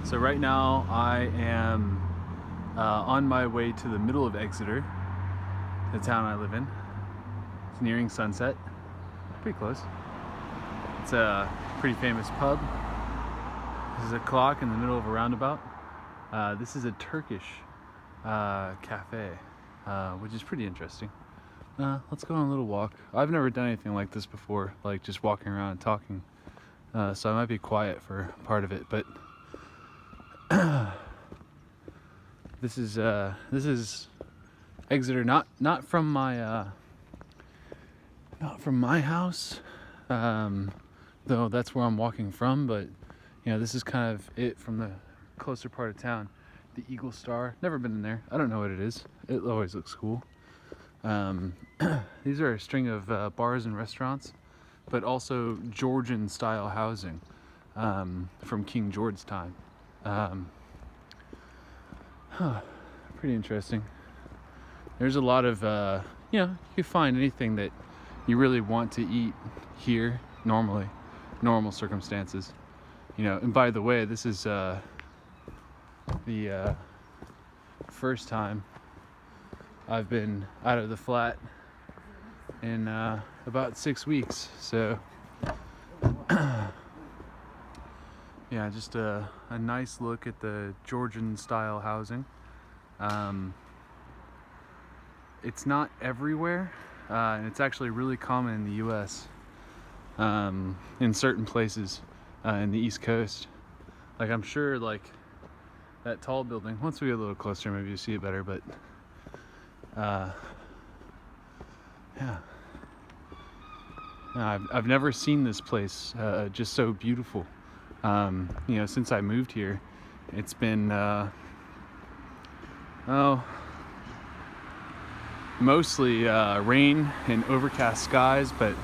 So right now I am on my way to the middle of Exeter, the town I live in. It's nearing sunset, pretty close. It's a pretty famous pub. This is a clock in the middle of a roundabout. This is a Turkish cafe, which is pretty interesting. Let's go on a little walk. I've never done anything like this before, like just walking around and talking. So I might be quiet for part of it, but this is Exeter, not from my house, though that's where I'm walking from. But this is kind of it from the closer part of town. The Eagle Star. Never been in there. I don't know what it is. It always looks cool. These are a string of bars and restaurants, but also Georgian style housing from King George's time. Pretty interesting. There's a lot of, you find anything that you really want to eat here normally, normal circumstances. And by the way, this is the first time I've been out of the flat in about 6 weeks. So yeah, just a nice look at the Georgian style housing. It's not everywhere, and it's actually really common in the US, in certain places in the East Coast. Like, I'm sure, like, that tall building, once we get a little closer maybe you see it better, but yeah. I've never seen this place just so beautiful. Since I moved here, it's been mostly rain and overcast skies, but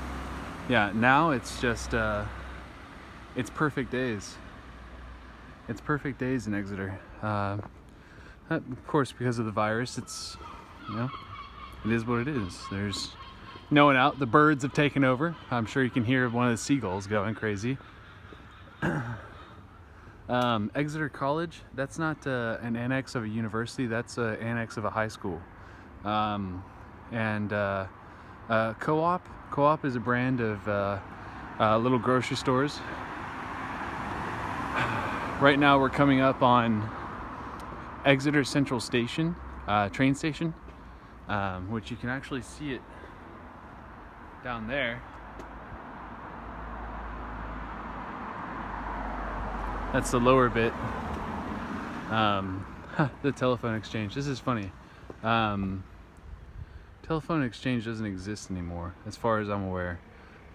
yeah, now it's just it's perfect days. It's perfect days in Exeter. Of course, because of the virus, it's it is what it is. There's no one out. The birds have taken over. I'm sure you can hear one of the seagulls going crazy. Exeter College, that's not an annex of a university, that's an annex of a high school. Co-op is a brand of little grocery stores. Right now we're coming up on Exeter Central Station, train station, which you can actually see it down there. That's the lower bit. The telephone exchange. This is funny. Telephone exchange doesn't exist anymore, as far as I'm aware.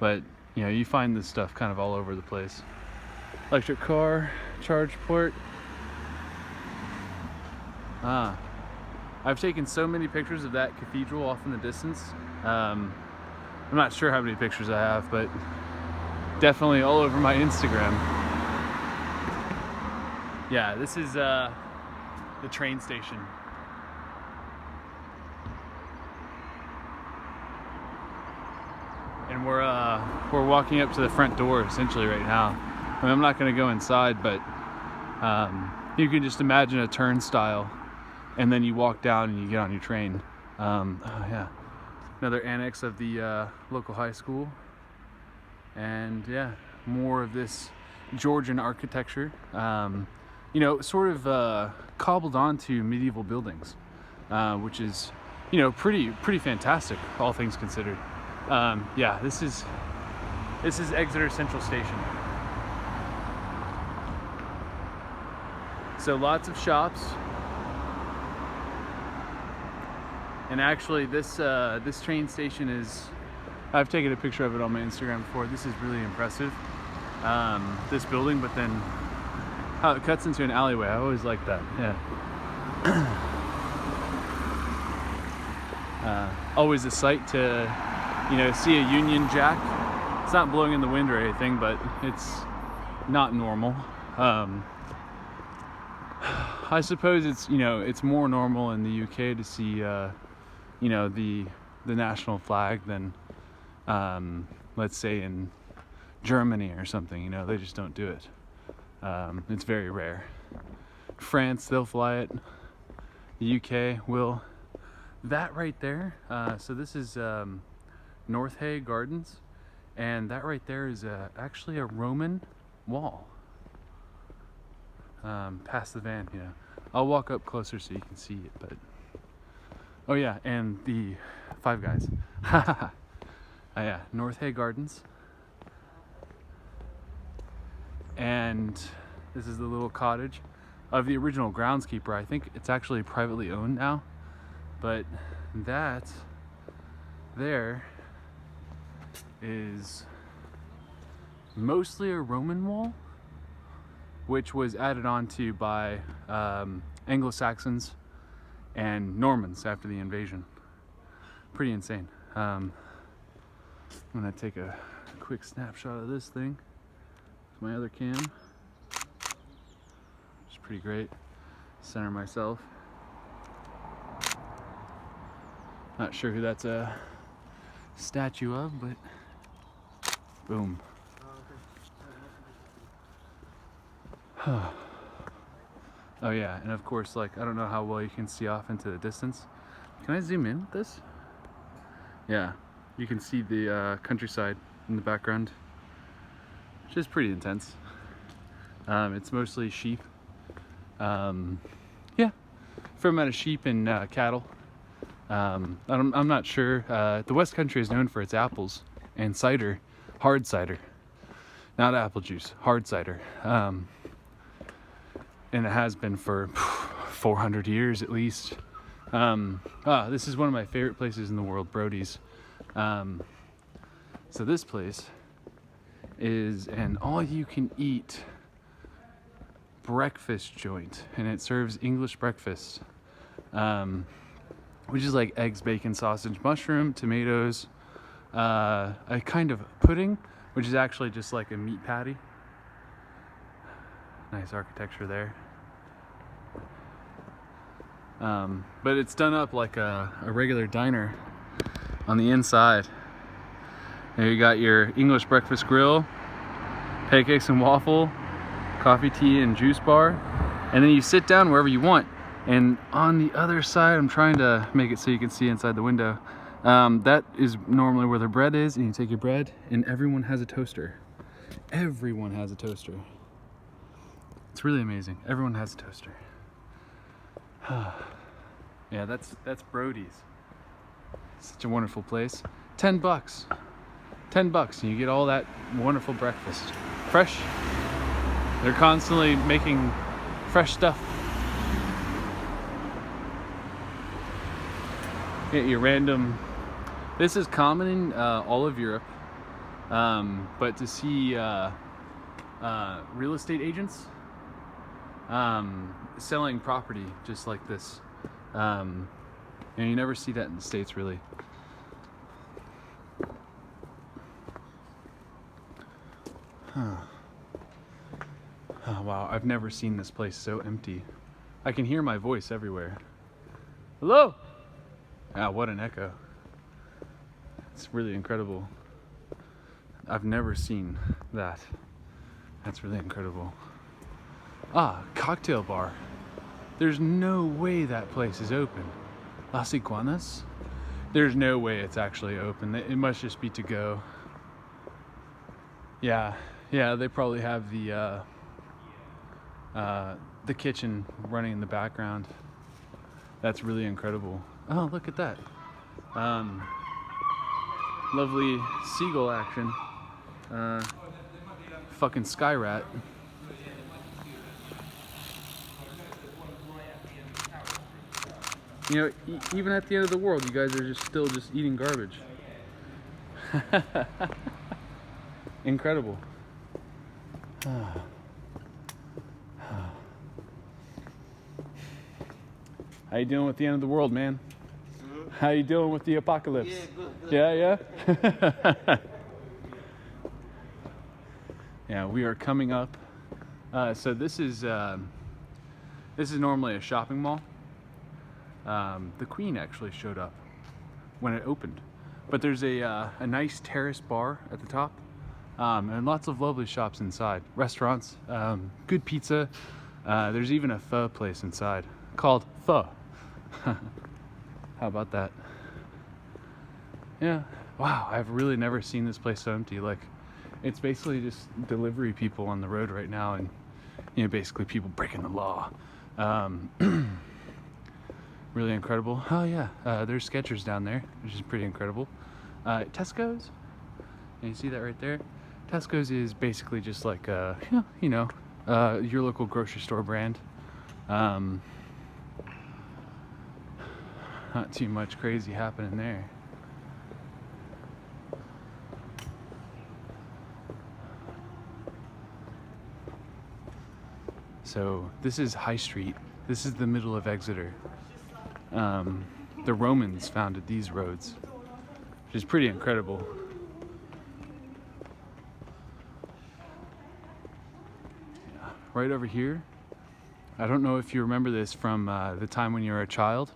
But you find this stuff kind of all over the place. Electric car, charge port. I've taken so many pictures of that cathedral off in the distance. I'm not sure how many pictures I have, but definitely all over my Instagram. Yeah, this is the train station. And we're walking up to the front door essentially right now. I mean, I'm not going to go inside, but you can just imagine a turnstile, and then you walk down and you get on your train. Yeah, another annex of the local high school, and yeah, more of this Georgian architecture. Sort of cobbled onto medieval buildings, which is, pretty fantastic, all things considered. Yeah, this is Exeter Central Station. So lots of shops, and actually this train station is, I've taken a picture of it on my Instagram before. This is really impressive. This building, but then how it cuts into an alleyway. I always like that. Yeah. Always a sight to see a Union Jack. It's not blowing in the wind or anything, but it's not normal. I suppose it's more normal in the UK to see the national flag than let's say in Germany or something. They just don't do it. It's very rare. France, they'll fly it. The UK will. That right there, so this is North Hay Gardens, and that right there is actually a Roman wall. Past the van, you know. I'll walk up closer so you can see it, but... Oh yeah, and the Five Guys. Oh yeah, North Hay Gardens. And this is the little cottage of the original groundskeeper. I think it's actually privately owned now, but that there is mostly a Roman wall, which was added on to by Anglo-Saxons and Normans after the invasion. Pretty insane. I'm gonna take a quick snapshot of this thing with my other cam. It's pretty great. Center myself. Not sure who that's a statue of, but boom. Oh yeah, and of course, like, I don't know how well you can see off into the distance. Can I zoom in with this? Yeah, you can see the countryside in the background, which is pretty intense. It's mostly sheep. Yeah, fair amount of sheep and cattle. I'm not sure. The West Country is known for its apples and cider, hard cider, not apple juice, hard cider. And it has been for 400 years at least. This is one of my favorite places in the world, Brody's. So this place is an all-you-can-eat breakfast joint, and it serves English breakfast, which is like eggs, bacon, sausage, mushroom, tomatoes, a kind of pudding, which is actually just like a meat patty. Nice architecture there. But it's done up like a regular diner on the inside. There you got your English breakfast grill, pancakes and waffle, coffee, tea, and juice bar. And then you sit down wherever you want. And on the other side, I'm trying to make it so you can see inside the window. That is normally where the bread is, and you take your bread, and everyone has a toaster. Everyone has a toaster. It's really amazing. Everyone has a toaster. Yeah, that's Brody's. Such a wonderful place. $10. $10 and you get all that wonderful breakfast. Fresh. They're constantly making fresh stuff. Get your random... This is common in all of Europe, but to see real estate agents selling property just like this, and you never see that in the States really. Oh wow, I've never seen this place so empty. I can hear my voice everywhere. Hello? Ah, what an echo. It's really incredible. I've never seen that. That's really incredible. Ah, cocktail bar. There's no way that place is open. Las Iguanas? There's no way it's actually open. It must just be to go. Yeah, they probably have the kitchen running in the background. That's really incredible. Oh, look at that. Lovely seagull action. Fucking sky rat. You know, even at the end of the world, you guys are still eating garbage. Incredible. How you doing with the end of the world, man? How you doing with the apocalypse? Yeah, good. Yeah? Yeah, we are coming up. So this is normally a shopping mall. The Queen actually showed up when it opened. But there's a nice terrace bar at the top. And lots of lovely shops inside, restaurants, good pizza. There's even a pho place inside called Pho. How about that? Yeah. Wow, I've really never seen this place so empty. Like, it's basically just delivery people on the road right now, and basically people breaking the law. Really incredible. Oh yeah, there's Skechers down there, which is pretty incredible. Tesco's, and you see that right there. Tesco's is basically just like your local grocery store brand. Not too much crazy happening there. So this is High Street. This is the middle of Exeter. The Romans founded these roads, which is pretty incredible. Yeah. Right over here, I don't know if you remember this from the time when you were a child,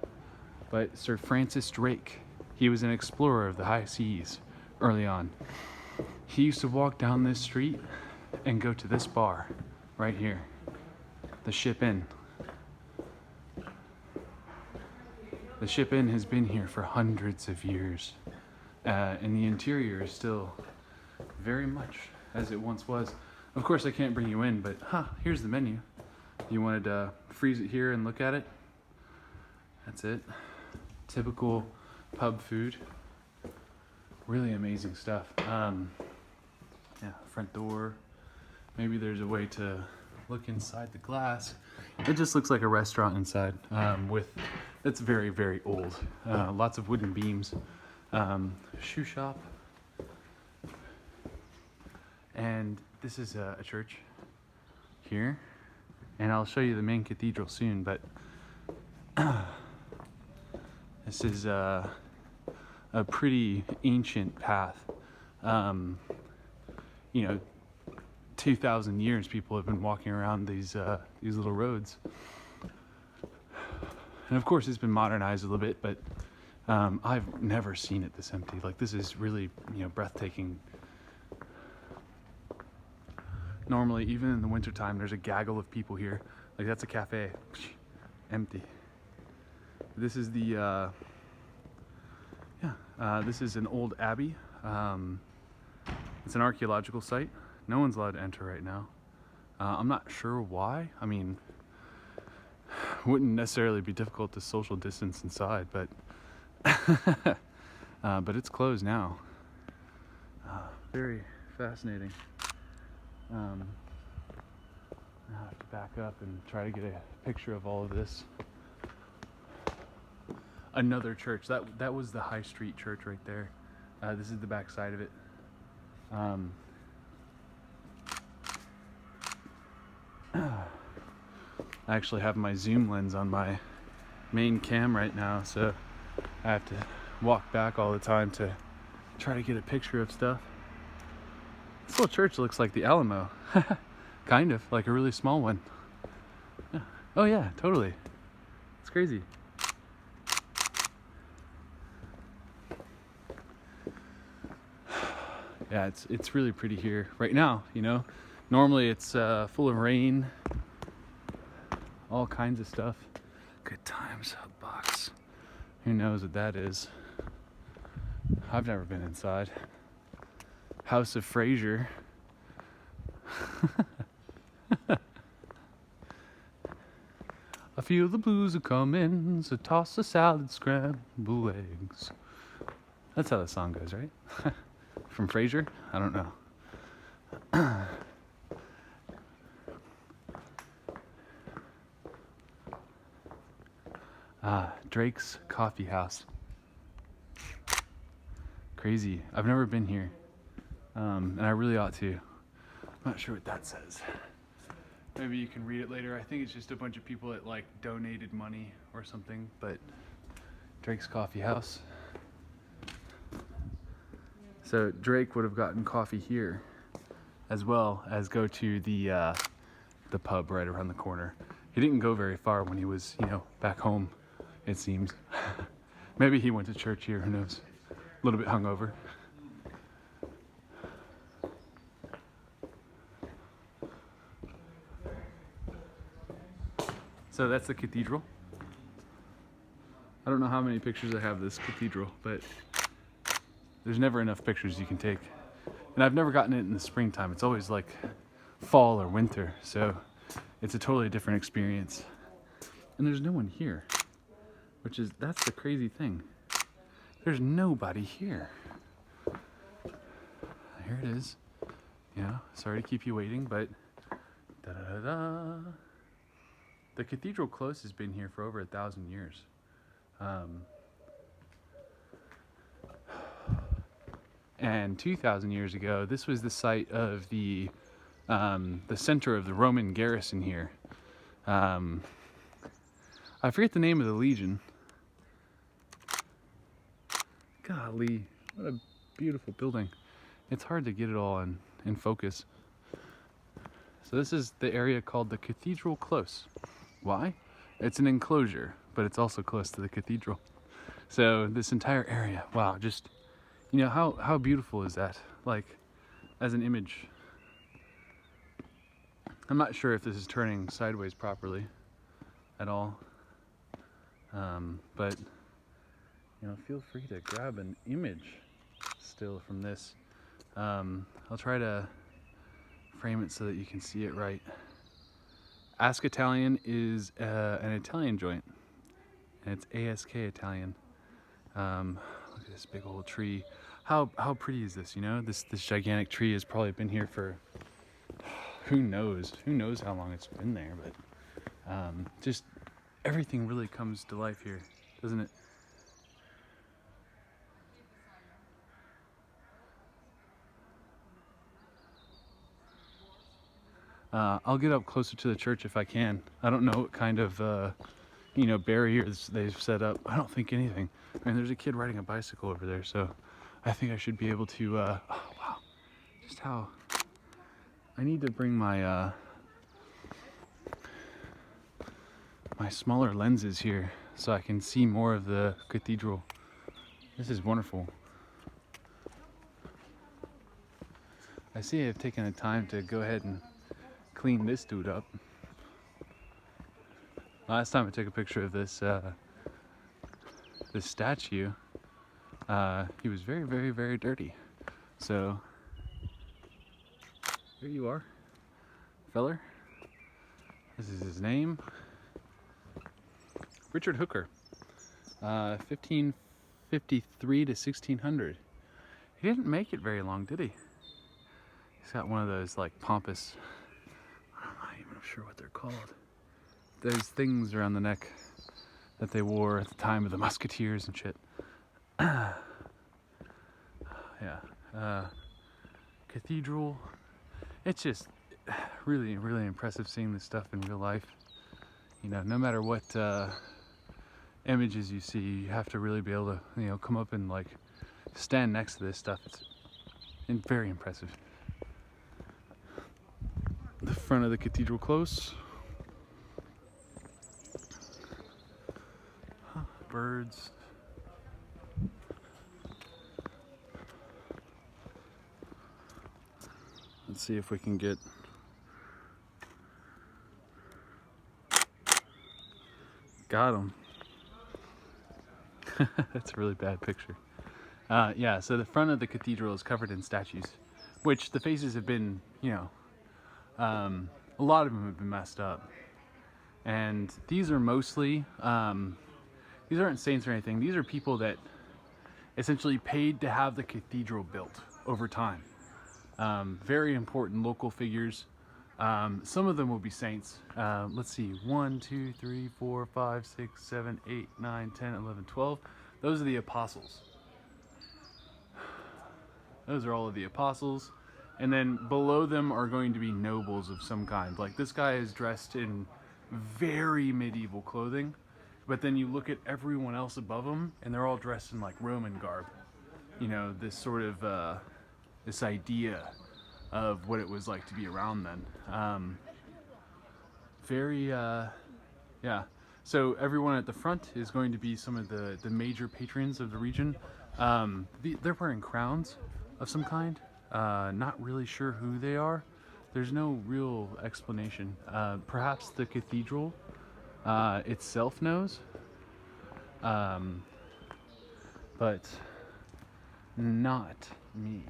but Sir Francis Drake, he was an explorer of the high seas early on. He used to walk down this street and go to this bar right here, the Ship Inn. The Ship Inn has been here for hundreds of years, and the interior is still very much as it once was. Of course, I can't bring you in, but here's the menu. You wanted to freeze it here and look at it? That's it. Typical pub food. Really amazing stuff. Yeah, front door. Maybe there's a way to look inside the glass. It just looks like a restaurant inside, it's very, very old. Lots of wooden beams. Shoe shop. And this is a church here. And I'll show you the main cathedral soon, but this is a pretty ancient path. 2,000 years people have been walking around these little roads. And of course it's been modernized a little bit, but I've never seen it this empty. Like, this is really, breathtaking. Normally, even in the wintertime, there's a gaggle of people here. Like, that's a cafe. Empty. This is the, this is an old abbey. It's an archaeological site. No one's allowed to enter right now. I'm not sure why. I mean, wouldn't necessarily be difficult to social distance inside, but but it's closed now. Very fascinating. I have to back up and try to get a picture of all of this. Another church. That was the High Street Church right there. This is the back side of it. I actually have my zoom lens on my main cam right now, so I have to walk back all the time to try to get a picture of stuff. This little church looks like the Alamo. Kind of, like a really small one. Yeah. Oh yeah, totally. It's crazy. Yeah, it's really pretty here right now, Normally it's full of rain, all kinds of stuff. Good Times Hub Box. Who knows what that is? I've never been inside. House of Fraser. I feel the blues are coming, so toss a salad, scramble eggs. That's how the song goes, right? From Frasier? I don't know. Drake's Coffee House. Crazy. I've never been here. And I really ought to. I'm not sure what that says. Maybe you can read it later. I think it's just a bunch of people that donated money or something, but Drake's Coffee House. So Drake would have gotten coffee here, as well as go to the pub right around the corner. He didn't go very far when he was, back home, it seems. Maybe he went to church here, who knows? A little bit hungover. So that's the cathedral. I don't know how many pictures I have of this cathedral, but there's never enough pictures you can take. And I've never gotten it in the springtime. It's always like fall or winter, so it's a totally different experience. And there's no one here, that's the crazy thing. There's nobody here. Here it is. Yeah, sorry to keep you waiting, but da-da-da-da. The cathedral close has been here for over 1,000 years. And 2,000 years ago, this was the site of the center of the Roman garrison here. I forget the name of the legion. Golly, what a beautiful building. It's hard to get it all in focus. So this is the area called the Cathedral Close. Why? It's an enclosure, but it's also close to the cathedral. So this entire area, wow, just, you know, how beautiful is that? Like, as an image. I'm not sure if this is turning sideways properly at all. But, you know, feel free to grab an image still from this. I'll try to frame it so that you can see it right. Ask Italian is an Italian joint, and it's ASK Italian. Look at this big old tree. How pretty is this? You know, this gigantic tree has probably been here for who knows how long it's been there. But just everything really comes to life here, doesn't it? I'll get up closer to the church if I can. I don't know what kind of, you know, barriers they've set up. I don't think anything. I mean, there's a kid riding a bicycle over there, so I think I should be able to, oh wow, just how, I need to bring my, my smaller lenses here so I can see more of the cathedral. This is wonderful. I see I've taken the time to go ahead and clean this dude up. Last time I took a picture of this this statue, he was very, very, very dirty. So here you are, feller. This is his name, Richard Hooker, 1553 to 1600. He didn't make it very long, did he? He's got one of those like pompous, I'm not even sure what they're called. Those things around the neck that they wore at the time of the musketeers and shit. Yeah. Cathedral. It's just really, really impressive seeing this stuff in real life. You know, no matter what images you see, you have to really be able to, you know, come up and like stand next to this stuff. It's very impressive. The front of the cathedral close. Birds. Let's see if we can get got him. That's a really bad picture. Yeah, so the front of the cathedral is covered in statues, which the faces have been, you know, a lot of them have been messed up. And these are mostly, these aren't saints or anything. These are people that essentially paid to have the cathedral built over time. Very important local figures. Some of them will be saints. Let's see, 1, 2, 3, 4, 5, 6, 7, 8, 9, 10, 11, 12. Those are the apostles. Those are all of the apostles. And then below them are going to be nobles of some kind. Like this guy is dressed in very medieval clothing, but then you look at everyone else above him and they're all dressed in like Roman garb. You know, this sort of, this idea of what it was like to be around then. Yeah. So everyone at the front is going to be some of the major patrons of the region. They're wearing crowns of some kind. Not really sure who they are. There's no real explanation. Perhaps the cathedral itself knows, but not me.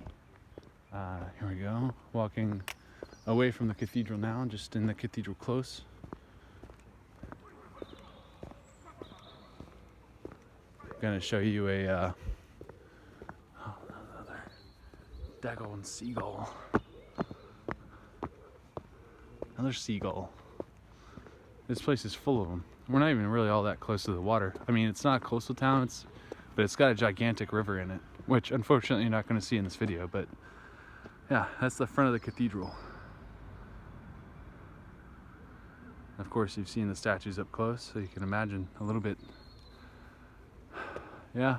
Here we go, walking away from the cathedral now, just in the cathedral close. Gonna show you a another daggone seagull. Another seagull. This place is full of them. We're not even really all that close to the water. I mean, it's not a coastal town, but it's got a gigantic river in it, which unfortunately you're not going to see in this video, but yeah, that's the front of the cathedral. Of course, you've seen the statues up close, so you can imagine a little bit. Yeah,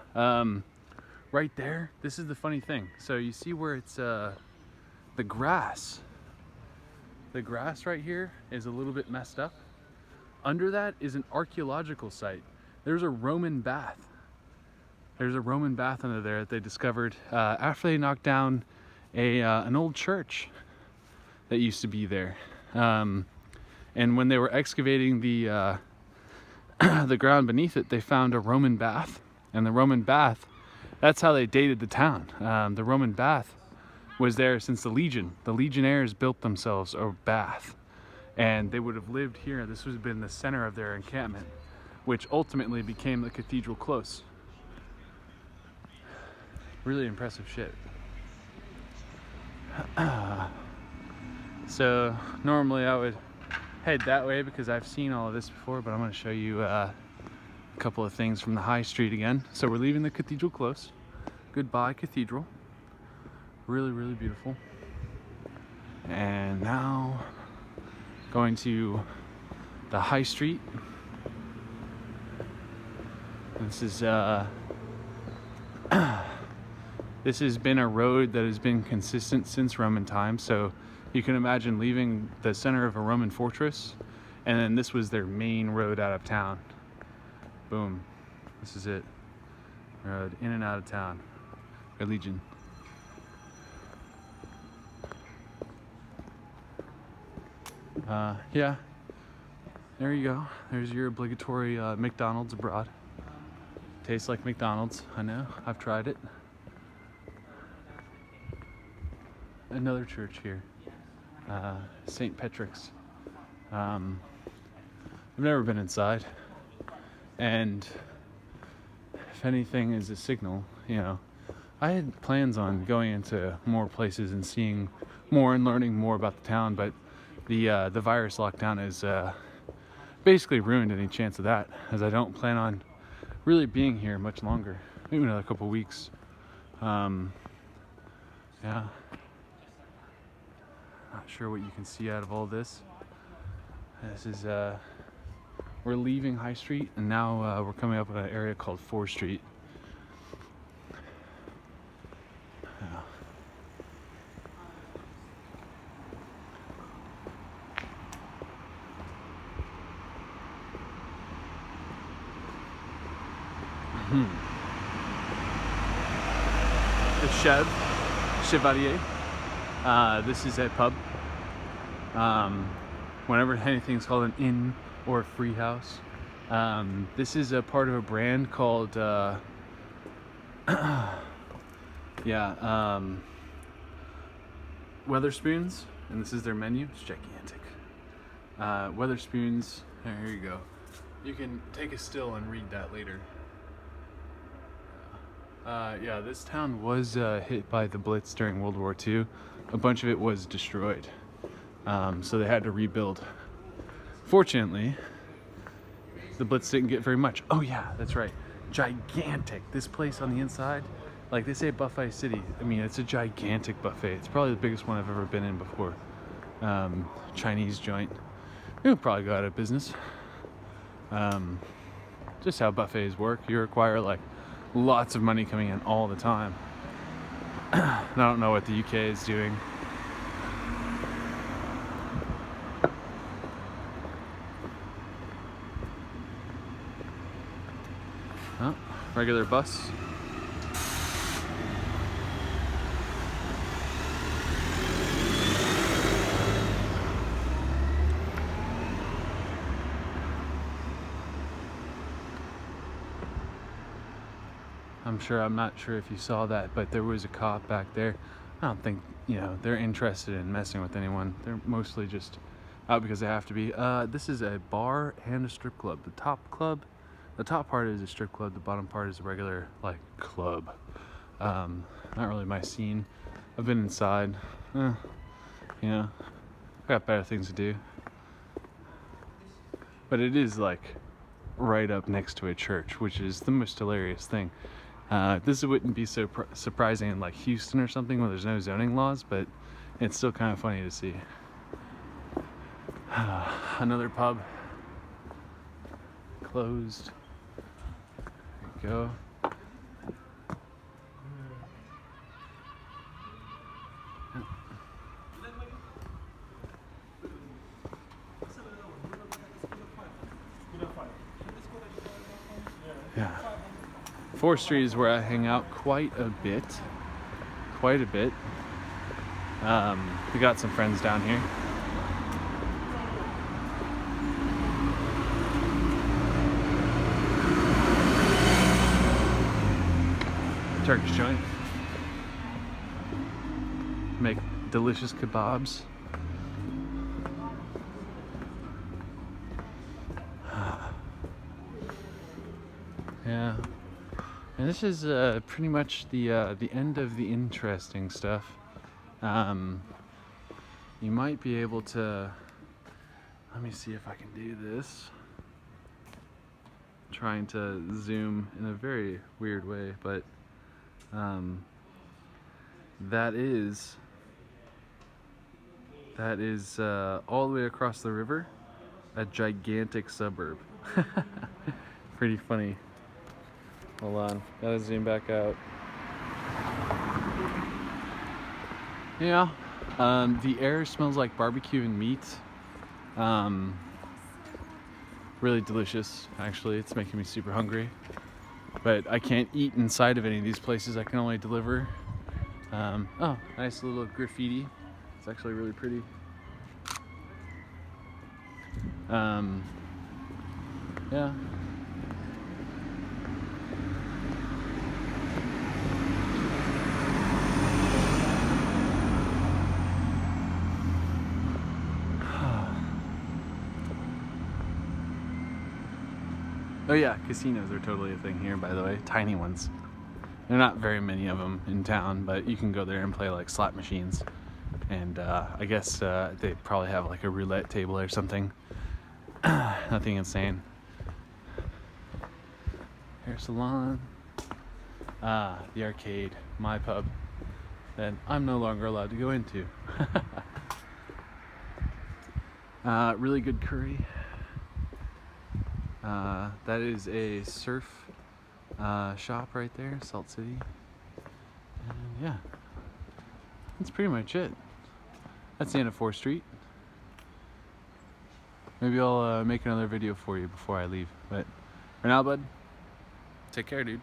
right there, this is the funny thing. So you see where it's the grass. The grass right here is a little bit messed up. Under that is an archaeological site. There's a Roman bath. There's a Roman bath under there that they discovered after they knocked down an old church that used to be there. And when they were excavating the the ground beneath it, they found a Roman bath. And the Roman bath, that's how they dated the town. The Roman bath was there since the Legion. The Legionnaires built themselves a bath. And they would have lived here. This would have been the center of their encampment, which ultimately became the cathedral close. Really impressive shit. So normally I would head that way because I've seen all of this before, but I'm going to show you a couple of things from the high street again. So we're leaving the cathedral close. Goodbye, cathedral. Really, really beautiful. And now going to the high street. This is this has been a road that has been consistent since Roman times. So you can imagine leaving the center of a Roman fortress, and then this was their main road out of town. Boom. This is it. Road in and out of town. Legion. Yeah, there you go. There's your obligatory McDonald's abroad. Tastes like McDonald's, I know. I've tried it. Another church here, St. Patrick's. I've never been inside, and if anything is a signal, you know, I had plans on going into more places and seeing more and learning more about the town, but the virus lockdown has basically ruined any chance of that, as I don't plan on really being here much longer, maybe another couple weeks. Yeah. Not sure what you can see out of all this. This is, we're leaving High Street, and now we're coming up with an area called 4th Street. The Chevalier. This is a pub. Whenever anything's called an inn or a free house, this is a part of a brand called Weatherspoons, and this is their menu. It's gigantic. Weatherspoons. Here you go. You can take a still and read that later. Yeah, this town was hit by the Blitz during World War II. A bunch of it was destroyed, so they had to rebuild. Fortunately, the Blitz didn't get very much. Oh yeah, that's right. Gigantic. This place on the inside, like they say Buffet City. I mean, it's a gigantic buffet. It's probably the biggest one I've ever been in before. Chinese joint. It would probably go out of business. Just how buffets work. You require like lots of money coming in all the time. I don't know what the UK is doing. Oh, regular bus. I'm not sure if you saw that, but there was a cop back there. I don't think, they're interested in messing with anyone. They're mostly just out because they have to be. This is a bar and a strip club. The top part is a strip club. The bottom part is a regular, like, club. Not really my scene. I've been inside. I got better things to do. But it is, like, right up next to a church, which is the most hilarious thing. This wouldn't be so surprising in, like, Houston or something where there's no zoning laws, but it's still kind of funny to see. Another pub closed. There you go. Yeah. 4th Street is where I hang out quite a bit. We got some friends down here. Turkish joint. Make delicious kebabs. Yeah, and this is pretty much the end of the interesting stuff. You might be able to. Let me see if I can do this. Trying to zoom in a very weird way, but that is all the way across the river, a gigantic suburb. Pretty funny. Hold on, gotta zoom back out. Yeah, the air smells like barbecue and meat. Really delicious, actually. It's making me super hungry. But I can't eat inside of any of these places. I can only deliver. Oh, nice little graffiti. It's actually really pretty. Yeah. Oh yeah, casinos are totally a thing here, by the way. Tiny ones. There are not very many of them in town, but you can go there and play like slot machines. And I guess they probably have like a roulette table or something. Nothing insane. Hair salon. The arcade, my pub, that I'm no longer allowed to go into. Really good curry. That is a surf shop right there, Salt City. And yeah, that's pretty much it. That's the end of 4th Street. Maybe I'll make another video for you before I leave. But for now, bud, take care, dude.